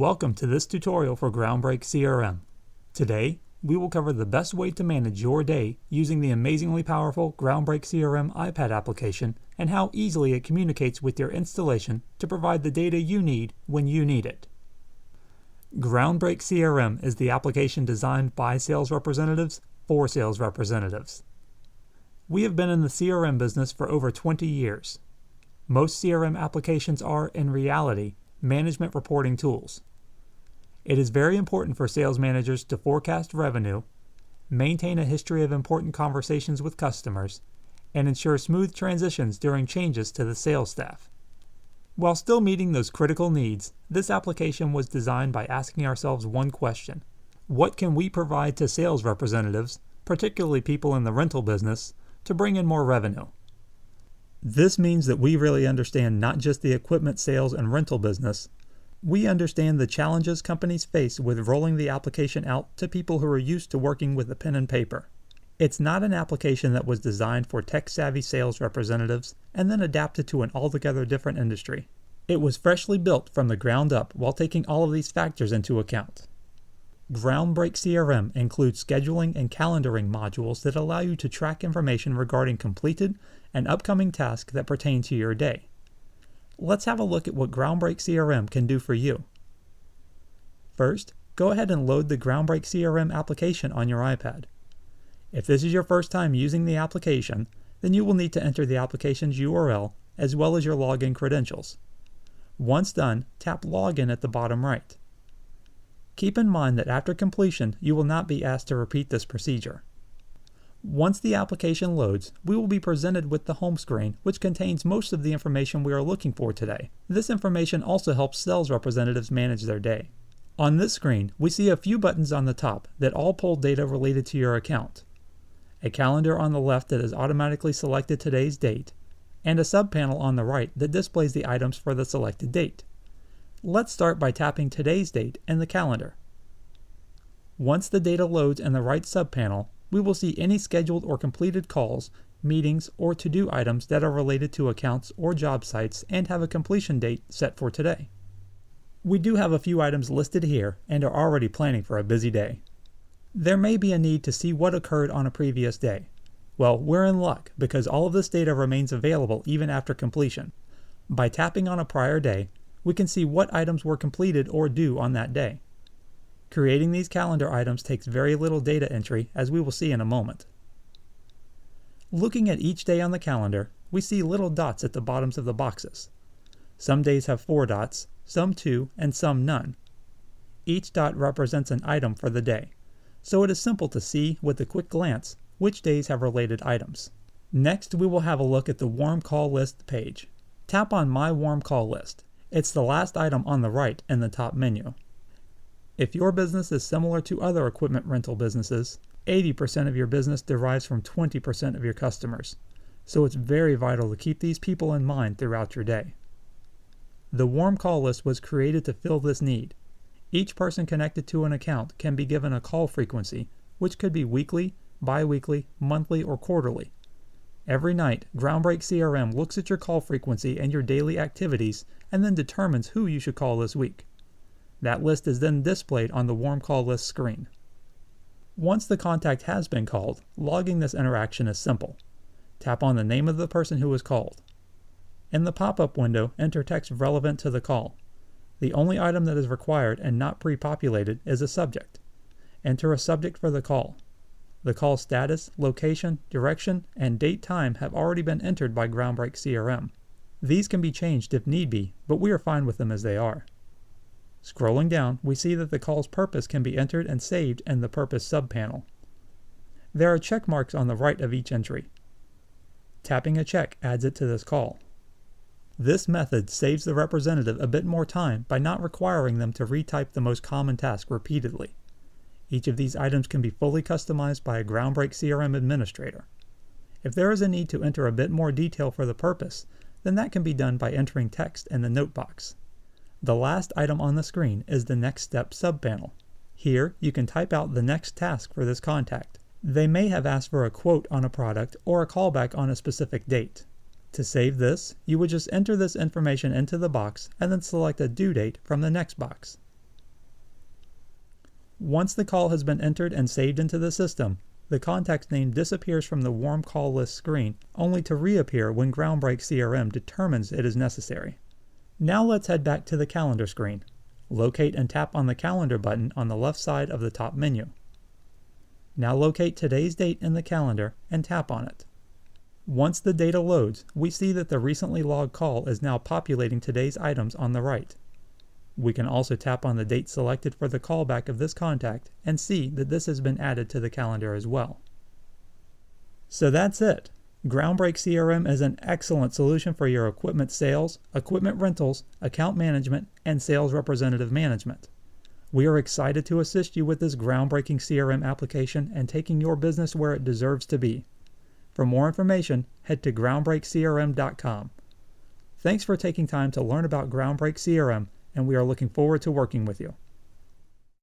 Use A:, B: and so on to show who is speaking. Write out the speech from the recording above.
A: Welcome to this tutorial for GroundBreakCRM. Today, we will cover the best way to manage your day using the amazingly powerful GroundBreakCRM iPad application and how easily it communicates with your installation to provide the data you need when you need it. GroundBreakCRM is the application designed by sales representatives for sales representatives. We have been in the CRM business for over 20 years. Most CRM applications are, in reality, management reporting tools. It is very important for sales managers to forecast revenue, maintain a history of important conversations with customers, and ensure smooth transitions during changes to the sales staff. While still meeting those critical needs, this application was designed by asking ourselves one question: what can we provide to sales representatives, particularly people in the rental business, to bring in more revenue? This means that we really understand not just the equipment sales and rental business. We understand the challenges companies face with rolling the application out to people who are used to working with a pen and paper. It's not an application that was designed for tech-savvy sales representatives and then adapted to an altogether different industry. It was freshly built from the ground up while taking all of these factors into account. GroundBreakCRM includes scheduling and calendaring modules that allow you to track information regarding completed and upcoming tasks that pertain to your day. Let's have a look at what GroundBreakCRM can do for you. First, go ahead and load the GroundBreakCRM application on your iPad. If this is your first time using the application, then you will need to enter the application's URL as well as your login credentials. Once done, tap Login at the bottom right. Keep in mind that after completion, you will not be asked to repeat this procedure. Once the application loads, we will be presented with the home screen, which contains most of the information we are looking for today. This information also helps sales representatives manage their day. On this screen, we see a few buttons on the top that all pull data related to your account. A calendar on the left that has automatically selected today's date, and a subpanel on the right that displays the items for the selected date. Let's start by tapping today's date in the calendar. Once the data loads in the right subpanel, we will see any scheduled or completed calls, meetings, or to-do items that are related to accounts or job sites and have a completion date set for today. We do have a few items listed here and are already planning for a busy day. There may be a need to see what occurred on a previous day. Well, we're in luck because all of this data remains available even after completion. By tapping on a prior day, we can see what items were completed or due on that day. Creating these calendar items takes very little data entry, as we will see in a moment. Looking at each day on the calendar, we see little dots at the bottoms of the boxes. Some days have 4 dots, some 2, and some none. Each dot represents an item for the day, so it is simple to see with a quick glance which days have related items. Next, we will have a look at the Warm Call List page. Tap on My Warm Call List. It's the last item on the right in the top menu. If your business is similar to other equipment rental businesses, 80% of your business derives from 20% of your customers, so it's very vital to keep these people in mind throughout your day. The Warm Call List was created to fill this need. Each person connected to an account can be given a call frequency, which could be weekly, bi-weekly, monthly, or quarterly. Every night, GroundBreakCRM looks at your call frequency and your daily activities and then determines who you should call this week. That list is then displayed on the Warm Call List screen. Once the contact has been called, logging this interaction is simple. Tap on the name of the person who was called. In the pop-up window, enter text relevant to the call. The only item that is required and not pre-populated is a subject. Enter a subject for the call. The call status, location, direction, and date time have already been entered by GroundBreakCRM. These can be changed if need be, but we are fine with them as they are. Scrolling down, we see that the call's purpose can be entered and saved in the Purpose subpanel. There are check marks on the right of each entry. Tapping a check adds it to this call. This method saves the representative a bit more time by not requiring them to retype the most common task repeatedly. Each of these items can be fully customized by a GroundBreakCRM administrator. If there is a need to enter a bit more detail for the purpose, then that can be done by entering text in the note box. The last item on the screen is the Next Step subpanel. Here, you can type out the next task for this contact. They may have asked for a quote on a product or a callback on a specific date. To save this, you would just enter this information into the box and then select a due date from the next box. Once the call has been entered and saved into the system, the contact's name disappears from the warm call list screen, only to reappear when GroundBreakCRM determines it is necessary. Now let's head back to the calendar screen. Locate and tap on the calendar button on the left side of the top menu. Now locate today's date in the calendar and tap on it. Once the data loads, we see that the recently logged call is now populating today's items on the right. We can also tap on the date selected for the callback of this contact and see that this has been added to the calendar as well. So that's it. GroundBreakCRM is an excellent solution for your equipment sales, equipment rentals, account management, and sales representative management. We are excited to assist you with this groundbreaking CRM application and taking your business where it deserves to be. For more information, head to GroundBreakCRM.com. Thanks for taking time to learn about GroundBreakCRM, and we are looking forward to working with you.